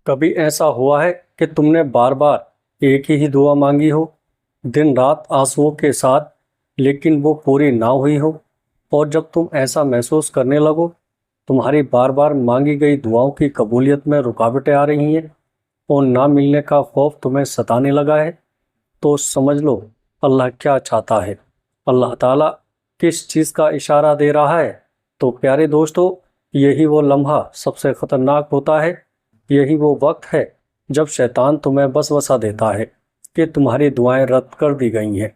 کبھی ایسا ہوا ہے کہ تم نے بار بار ایک ہی دعا مانگی ہو، دن رات آنسوؤں کے ساتھ، لیکن وہ پوری نہ ہوئی ہو؟ اور جب تم ایسا محسوس کرنے لگو تمہاری بار بار مانگی گئی دعاؤں کی قبولیت میں رکاوٹیں آ رہی ہیں اور نہ ملنے کا خوف تمہیں ستانے لگا ہے، تو سمجھ لو اللہ کیا چاہتا ہے۔ اللہ تعالیٰ کس چیز کا اشارہ دے رہا ہے؟ تو پیارے دوستو، یہی وہ لمحہ سب سے خطرناک ہوتا ہے، یہی وہ وقت ہے جب شیطان تمہیں وسوسہ دیتا ہے کہ تمہاری دعائیں رد کر دی گئی ہیں۔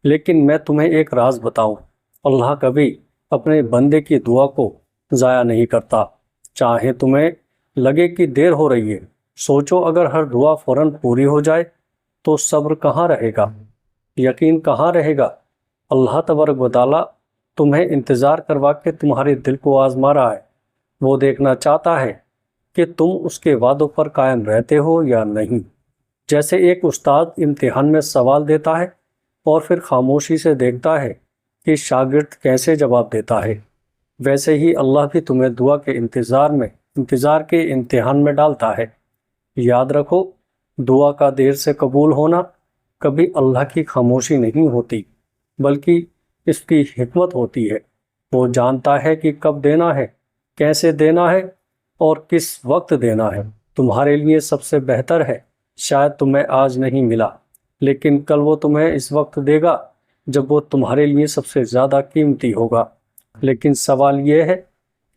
لیکن میں تمہیں ایک راز بتاؤں، اللہ کبھی اپنے بندے کی دعا کو ضائع نہیں کرتا، چاہے تمہیں لگے کہ دیر ہو رہی ہے۔ سوچو، اگر ہر دعا فوراً پوری ہو جائے تو صبر کہاں رہے گا، یقین کہاں رہے گا؟ اللہ تبارک و تعالیٰ تمہیں انتظار کروا کے تمہارے دل کو آزما رہا ہے، وہ دیکھنا چاہتا ہے کہ تم اس کے وعدوں پر قائم رہتے ہو یا نہیں۔ جیسے ایک استاد امتحان میں سوال دیتا ہے اور پھر خاموشی سے دیکھتا ہے کہ شاگرد کیسے جواب دیتا ہے، ویسے ہی اللہ بھی تمہیں دعا کے انتظار کے امتحان میں ڈالتا ہے۔ یاد رکھو، دعا کا دیر سے قبول ہونا کبھی اللہ کی خاموشی نہیں ہوتی، بلکہ اس کی حکمت ہوتی ہے۔ وہ جانتا ہے کہ کب دینا ہے، کیسے دینا ہے اور کس وقت دینا ہے۔ تمہارے لیے سب سے بہتر ہے شاید تمہیں آج نہیں ملا، لیکن کل وہ تمہیں اس وقت دے گا جب وہ تمہارے لیے سب سے زیادہ قیمتی ہوگا۔ لیکن سوال یہ ہے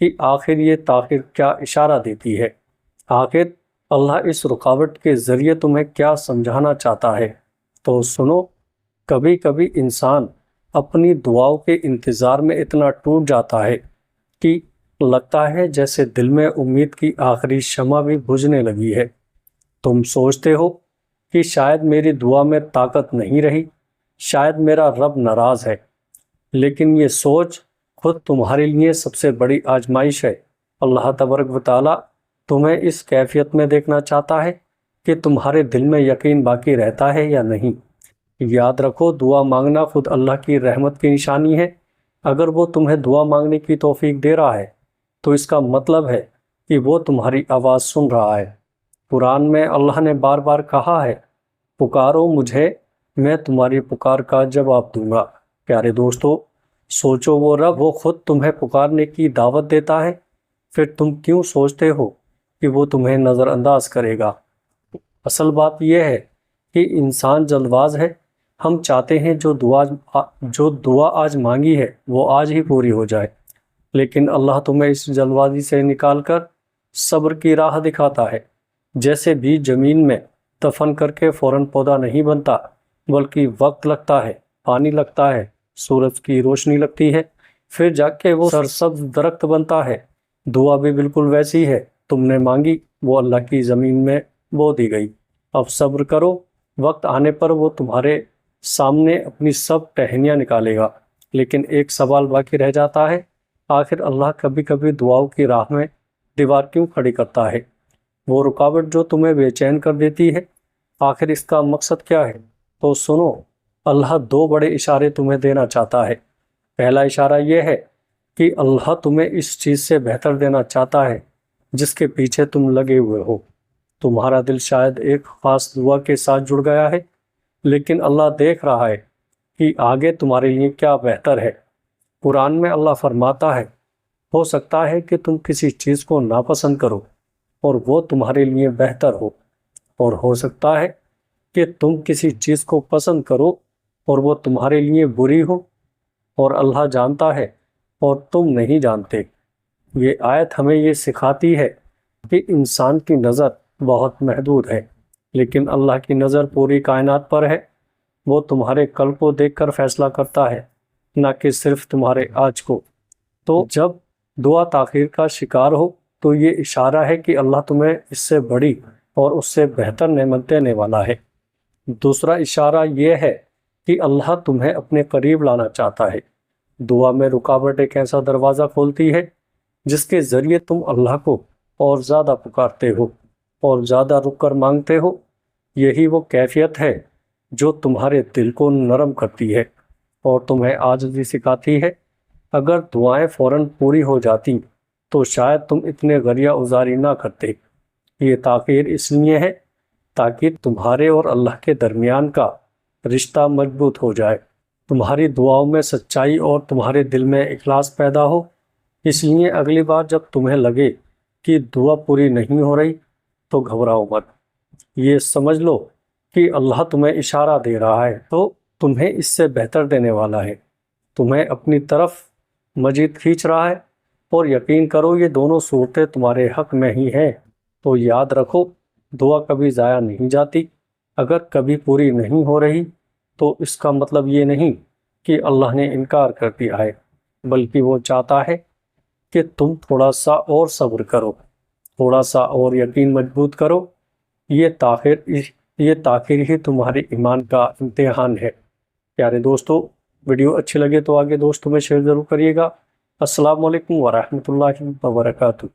کہ آخر یہ تاخیر کیا اشارہ دیتی ہے؟ آخر اللہ اس رکاوٹ کے ذریعے تمہیں کیا سمجھانا چاہتا ہے؟ تو سنو، کبھی کبھی انسان اپنی دعاؤں کے انتظار میں اتنا ٹوٹ جاتا ہے کہ لگتا ہے جیسے دل میں امید کی آخری شمع بھی بجھنے لگی ہے۔ تم سوچتے ہو کہ شاید میری دعا میں طاقت نہیں رہی، شاید میرا رب ناراض ہے، لیکن یہ سوچ خود تمہارے لیے سب سے بڑی آزمائش ہے۔ اللہ تبارک و تعالیٰ تمہیں اس کیفیت میں دیکھنا چاہتا ہے کہ تمہارے دل میں یقین باقی رہتا ہے یا نہیں۔ یاد رکھو، دعا مانگنا خود اللہ کی رحمت کی نشانی ہے۔ اگر وہ تمہیں دعا مانگنے کی توفیق دے رہا ہے تو اس کا مطلب ہے کہ وہ تمہاری آواز سن رہا ہے۔ قرآن میں اللہ نے بار بار کہا ہے، پکارو مجھے، میں تمہاری پکار کا جواب دوں گا۔ پیارے دوستو، سوچو، وہ رب وہ خود تمہیں پکارنے کی دعوت دیتا ہے، پھر تم کیوں سوچتے ہو کہ وہ تمہیں نظر انداز کرے گا؟ اصل بات یہ ہے کہ انسان جلد باز ہے۔ ہم چاہتے ہیں جو دعا آج مانگی ہے وہ آج ہی پوری ہو جائے، لیکن اللہ تمہیں اس جلد بازی سے نکال کر صبر کی راہ دکھاتا ہے۔ جیسے بیج زمین میں دفن کر کے فوراً پودا نہیں بنتا، بلکہ وقت لگتا ہے، پانی لگتا ہے، سورج کی روشنی لگتی ہے، پھر جا کے وہ سرسبز درخت بنتا ہے۔ دعا بھی بالکل ویسی ہے، تم نے مانگی، وہ اللہ کی زمین میں بو دی گئی۔ اب صبر کرو، وقت آنے پر وہ تمہارے سامنے اپنی سب ٹہنیاں نکالے گا۔ لیکن ایک سوال باقی رہ جاتا ہے، آخر اللہ کبھی کبھی دعاؤں کی راہ میں دیوار کیوں کھڑی کرتا ہے؟ وہ رکاوٹ جو تمہیں بے چین کر دیتی ہے، آخر اس کا مقصد کیا ہے؟ تو سنو، اللہ دو بڑے اشارے تمہیں دینا چاہتا ہے۔ پہلا اشارہ یہ ہے کہ اللہ تمہیں اس چیز سے بہتر دینا چاہتا ہے جس کے پیچھے تم لگے ہوئے ہو۔ تمہارا دل شاید ایک خاص دعا کے ساتھ جڑ گیا ہے، لیکن اللہ دیکھ رہا ہے کہ آگے تمہارے لیے کیا بہتر ہے۔ قرآن میں اللہ فرماتا ہے، ہو سکتا ہے کہ تم کسی چیز کو ناپسند کرو اور وہ تمہارے لیے بہتر ہو، اور ہو سکتا ہے کہ تم کسی چیز کو پسند کرو اور وہ تمہارے لیے بری ہو، اور اللہ جانتا ہے اور تم نہیں جانتے۔ یہ آیت ہمیں یہ سکھاتی ہے کہ انسان کی نظر بہت محدود ہے، لیکن اللہ کی نظر پوری کائنات پر ہے۔ وہ تمہارے کل کو دیکھ کر فیصلہ کرتا ہے، نہ کہ صرف تمہارے آج کو۔ تو جب دعا تاخیر کا شکار ہو تو یہ اشارہ ہے کہ اللہ تمہیں اس سے بڑی اور اس سے بہتر نعمت دینے والا ہے۔ دوسرا اشارہ یہ ہے کہ اللہ تمہیں اپنے قریب لانا چاہتا ہے۔ دعا میں رکاوٹ ایک ایسا دروازہ کھولتی ہے جس کے ذریعے تم اللہ کو اور زیادہ پکارتے ہو اور زیادہ رک کر مانگتے ہو۔ یہی وہ کیفیت ہے جو تمہارے دل کو نرم کرتی ہے اور تمہیں عاجزی سکھاتی ہے۔ اگر دعائیں فوراً پوری ہو جاتی تو شاید تم اتنے غریہ ازاری نہ کرتے۔ یہ تاخیر اس لیے ہے تاکہ تمہارے اور اللہ کے درمیان کا رشتہ مضبوط ہو جائے، تمہاری دعاؤں میں سچائی اور تمہارے دل میں اخلاص پیدا ہو۔ اس لیے اگلی بار جب تمہیں لگے کہ دعا پوری نہیں ہو رہی تو گھبراؤ مت، یہ سمجھ لو کہ اللہ تمہیں اشارہ دے رہا ہے تو تمہیں اس سے بہتر دینے والا ہے، تمہیں اپنی طرف مزید کھینچ رہا ہے، اور یقین کرو یہ دونوں صورتیں تمہارے حق میں ہی ہیں۔ تو یاد رکھو، دعا کبھی ضائع نہیں جاتی۔ اگر کبھی پوری نہیں ہو رہی تو اس کا مطلب یہ نہیں کہ اللہ نے انکار کر دیا ہے، بلکہ وہ چاہتا ہے کہ تم تھوڑا سا اور صبر کرو، تھوڑا سا اور یقین مضبوط کرو۔ یہ تاخیر ہی تمہارے ایمان کا امتحان ہے۔ پیارے دوستو، ویڈیو اچھی لگے تو آگے دوستوں میں شیئر ضرور کریے گا۔ السلام علیکم ورحمۃ اللہ وبرکاتہ۔